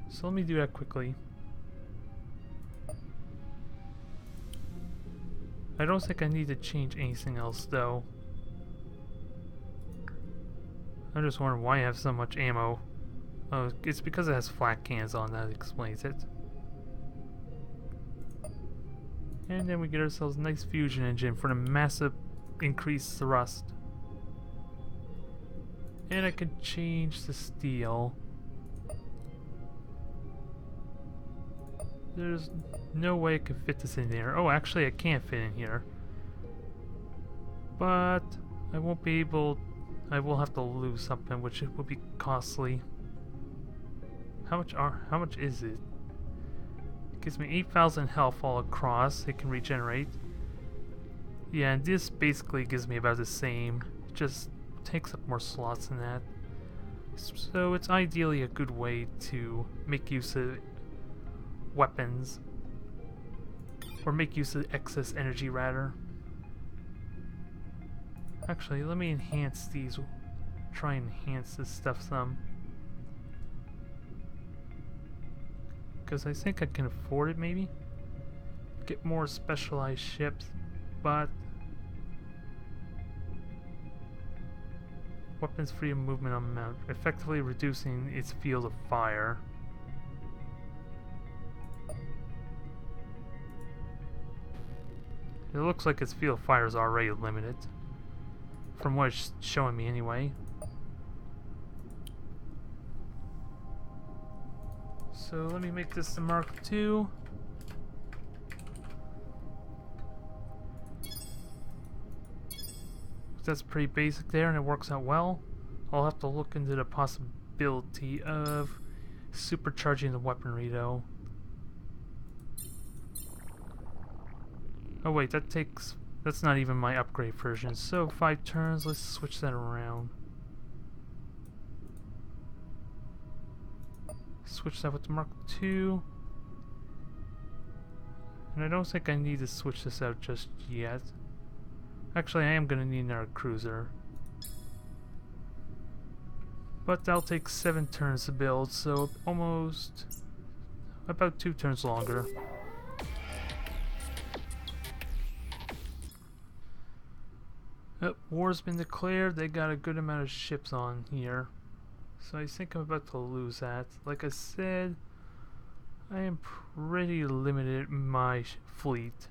So let me do that quickly. I don't think I need to change anything else though. I'm just wondering why I have so much ammo. Oh, it's because it has flat cans on, that explains it. And then we get ourselves a nice fusion engine for the massive increased thrust. And I can change the steel. There's no way I can fit this in there. Oh, actually I can't fit in here. But I won't be able... I will have to lose something, which will be costly. How much is it? It gives me 8,000 health all across. It can regenerate. Yeah, and this basically gives me about the same. It just takes up more slots than that. So it's ideally a good way to make use of weapons. Or make use of excess energy, rather. Actually, let me enhance these. Try and enhance this stuff some. Because I think I can afford it, maybe? Get more specialized ships, but... Weapons freedom movement amount, effectively reducing its field of fire. It looks like its field of fire is already limited. From what it's showing me anyway. So let me make this the Mark II. That's pretty basic there and it works out well. I'll have to look into the possibility of supercharging the weaponry though. Oh wait, that's not even my upgrade version. So 5 turns, let's switch that around. Switch that with the Mark II. And I don't think I need to switch this out just yet. Actually, I am going to need another cruiser. But that'll take 7 turns to build, so almost about 2 turns longer. War's been declared. They got a good amount of ships on here. So I think I'm about to lose that. Like I said, I am pretty limited in my fleet.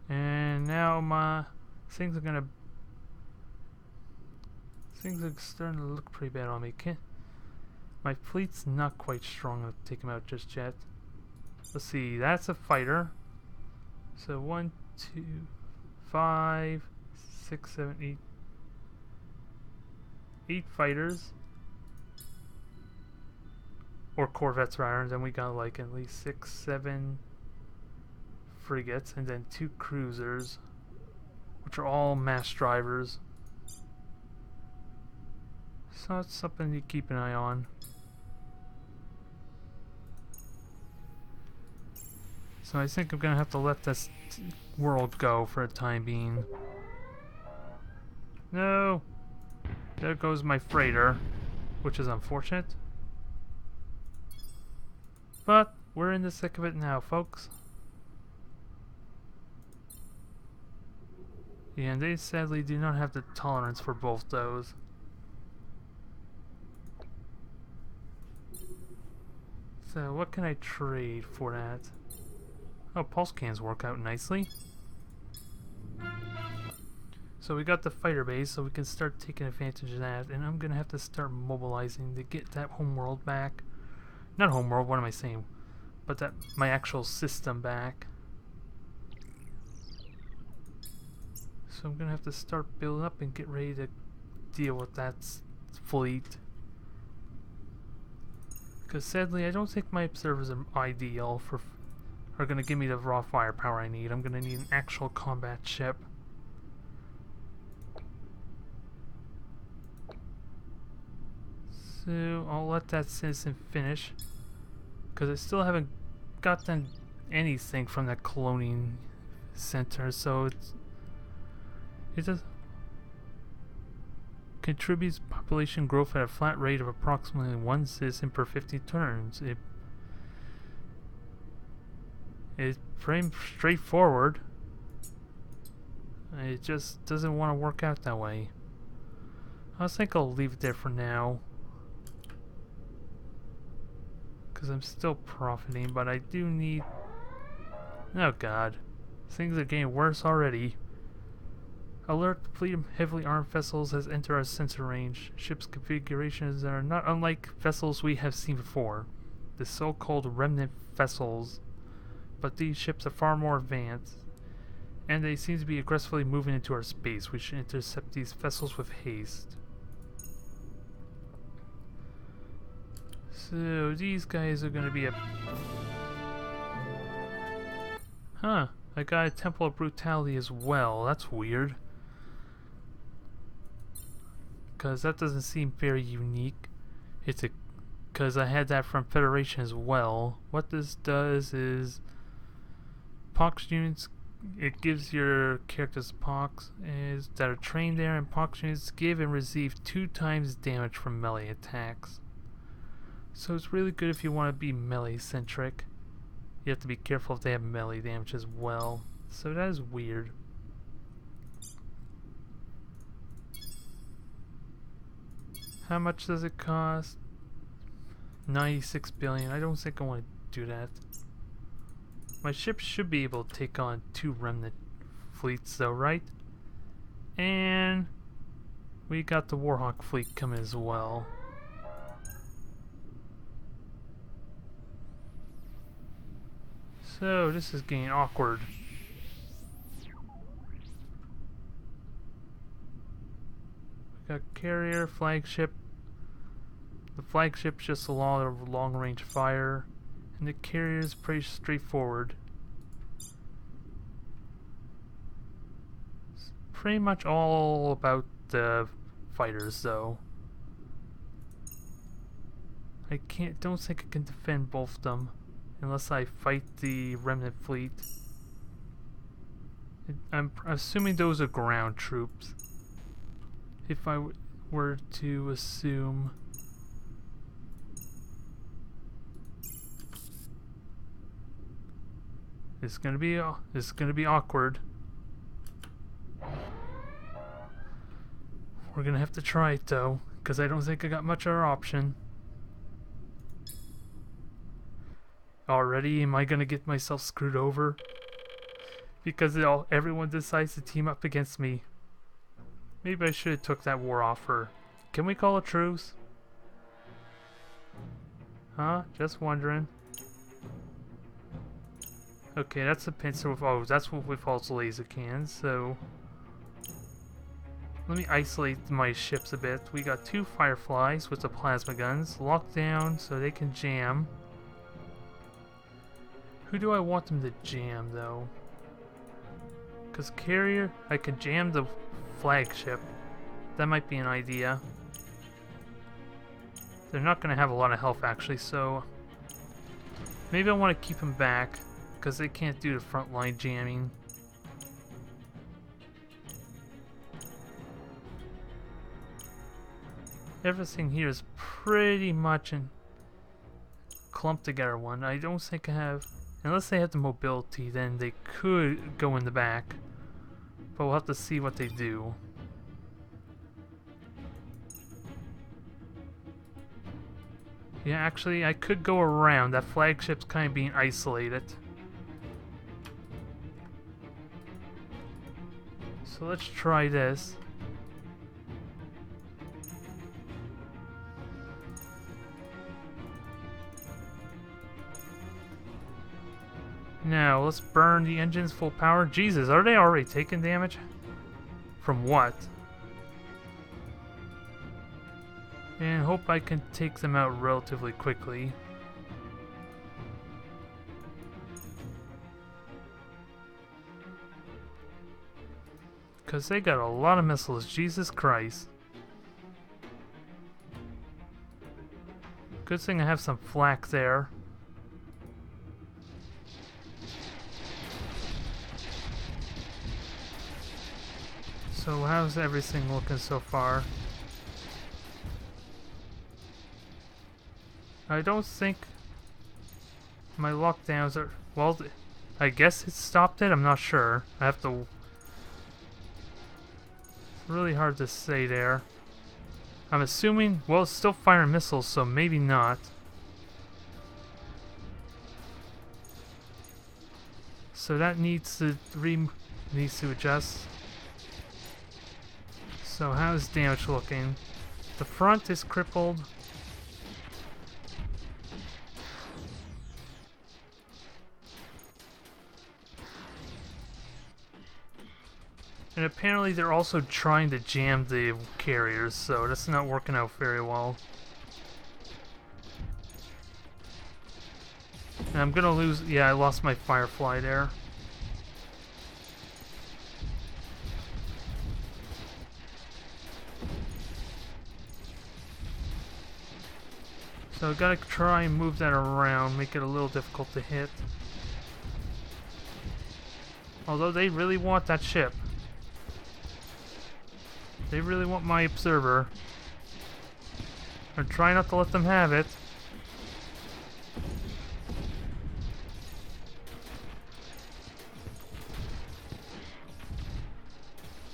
And now my things are starting to look pretty bad on me. My fleet's not quite strong enough to take him out just yet. Let's see, that's a fighter. So 1, 2, 5, 6, 7, 8. 8 fighters. Or corvettes rather, and then we got like at least 6, 7 frigates, and then 2 cruisers, which are all mass drivers. So that's something to keep an eye on. So I think I'm gonna have to let this world go for the time being. No! There goes my freighter, which is unfortunate. But we're in the thick of it now, folks. Yeah, and they sadly do not have the tolerance for both those. So what can I trade for that? Oh, pulse cans work out nicely. So we got the fighter base, so we can start taking advantage of that, and I'm gonna have to start mobilizing to get that homeworld back. Not homeworld, what am I saying? But that my actual system back. So I'm gonna have to start building up and get ready to deal with that fleet. Because sadly, I don't think my observers are ideal for... are gonna give me the raw firepower I need. I'm gonna need an actual combat ship. So I'll let that citizen finish. Because I still haven't gotten anything from that cloning center, so it does. contributes population growth at a flat rate of approximately 1 citizen per 50 turns. It's pretty straightforward. It just doesn't want to work out that way. I think I'll leave it there for now, because I'm still profiting, but I do need... Oh god. Things are getting worse already. Alert, the fleet of heavily armed vessels has entered our sensor range. Ships' configurations are not unlike vessels we have seen before, the so-called remnant vessels. But these ships are far more advanced, and they seem to be aggressively moving into our space. We should intercept these vessels with haste. So these guys are gonna be a... Huh, I got a Temple of Brutality as well. That's weird. Because that doesn't seem very unique. Because I had that from Federation as well. What this does is... Pox units, it gives your characters pox that are trained there, and pox units give and receive 2 times damage from melee attacks. So it's really good if you want to be melee centric. You have to be careful if they have melee damage as well. So that is weird. How much does it cost? 96 billion. I don't think I want to do that. My ship should be able to take on 2 remnant fleets though, right? And we got the Warhawk fleet coming as well. So this is getting awkward. We got carrier, flagship. The flagship's just a lot of long-range fire. And the carrier is pretty straightforward. It's pretty much all about the fighters, though. I don't think I can defend both of them unless I fight the remnant fleet. I'm assuming those are ground troops. If I were to assume. It's gonna be awkward. We're gonna have to try it though, because I don't think I got much other option. Already, am I gonna get myself screwed over? Because everyone decides to team up against me. Maybe I should have took that war offer. Can we call a truce? Huh? Just wondering. Okay, that's a pincer with... Oh, that's what with false laser cannons, so... Let me isolate my ships a bit. We got 2 Fireflies with the plasma guns, locked down so they can jam. Who do I want them to jam, though? Because carrier, I could jam the flagship. That might be an idea. They're not going to have a lot of health, actually, so... Maybe I want to keep them back. Because they can't do the front line jamming. Everything here is pretty much in clumped together one. I don't think I have, unless they have the mobility, then they could go in the back. But we'll have to see what they do. Yeah, actually, I could go around. That flagship's kind of being isolated. So let's try this. Now, let's burn the engines full power. Jesus, are they already taking damage? From what? And hope I can take them out relatively quickly. Because they got a lot of missiles, Jesus Christ. Good thing I have some flak there. So how's everything looking so far? I don't think my lockdowns are... Well, I guess it stopped it? I'm not sure. I have to... It's really hard to say there. I'm assuming... Well, it's still firing missiles, so maybe not. So that needs to adjust. So how's damage looking? The front is crippled. And apparently they're also trying to jam the carriers, so that's not working out very well. And I'm gonna lose... Yeah, I lost my Firefly there. So I gotta try and move that around, make it a little difficult to hit. Although they really want that ship. They really want my observer. I'm trying not to let them have it.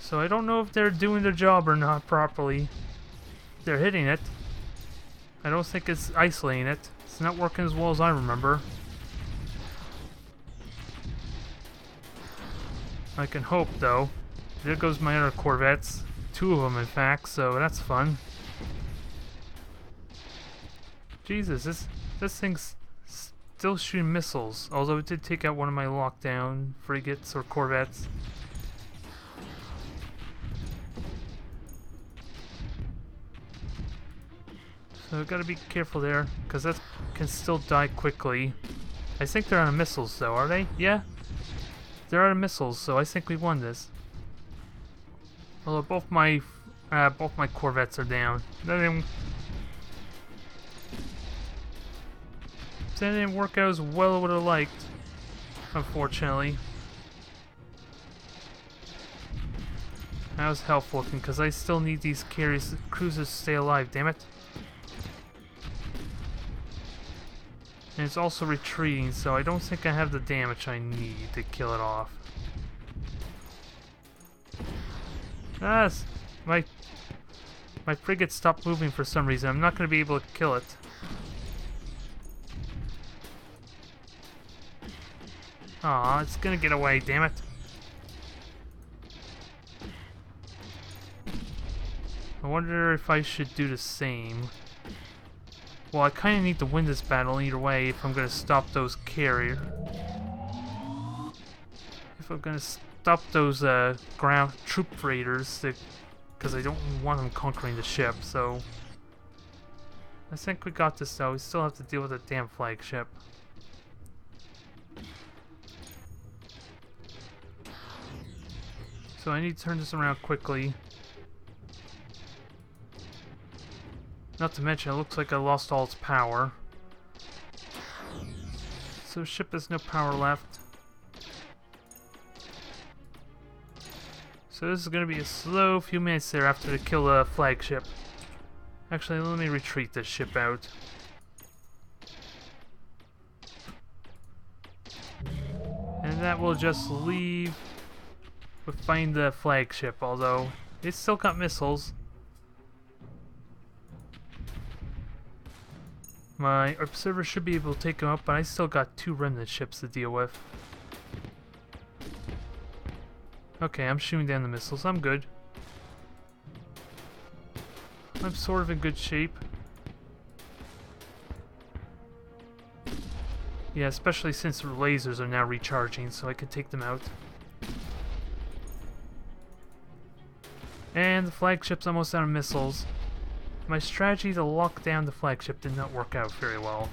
So I don't know if they're doing their job or not properly. They're hitting it. I don't think it's isolating it. It's not working as well as I remember. I can hope, though. There goes my other Corvettes. 2 of them, in fact, so that's fun. Jesus, this thing's still shooting missiles. Although it did take out one of my lockdown frigates or Corvettes. So gotta be careful there, because that can still die quickly. I think they're out of missiles, though, are they? Yeah? They're out of missiles, so I think we won this. Although both my Corvettes are down. That didn't work out as well as I would have liked, unfortunately. How's health looking? Because I still need these cruisers to stay alive, damn it. And it's also retreating, so I don't think I have the damage I need to kill it off. My frigate stopped moving for some reason. I'm not going to be able to kill it. Aw, it's going to get away, damn it. I wonder if I should do the same. Well, I kind of need to win this battle either way if I'm going to stop those carriers. If I'm going to stop those ground troop raiders, because I don't want them conquering the ship, so... I think we got this though. We still have to deal with the damn flagship. So I need to turn this around quickly. Not to mention, it looks like I lost all its power. So the ship has no power left. So this is going to be a slow few minutes there after they kill the flagship. Actually, let me retreat this ship out. And that will just leave with finding the flagship, although it's still got missiles. My observer should be able to take them out, but I still got 2 remnant ships to deal with. Okay, I'm shooting down the missiles. I'm good. I'm sort of in good shape. Yeah, especially since the lasers are now recharging, so I can take them out. And the flagship's almost out of missiles. My strategy to lock down the flagship did not work out very well.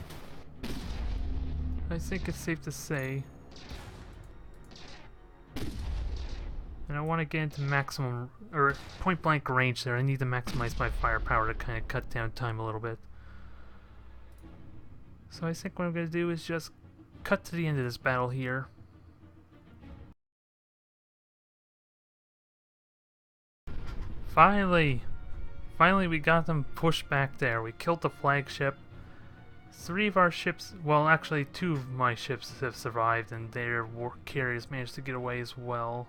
I think it's safe to say. And I want to get into maximum, or point blank range there. I need to maximize my firepower to kind of cut down time a little bit. So I think what I'm going to do is just cut to the end of this battle here. Finally! Finally we got them pushed back there. We killed the flagship. 3 of our ships, well, actually 2 of my ships have survived, and their war carriers managed to get away as well.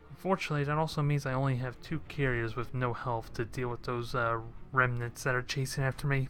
Unfortunately, that also means I only have 2 carriers with no health to deal with those remnants that are chasing after me.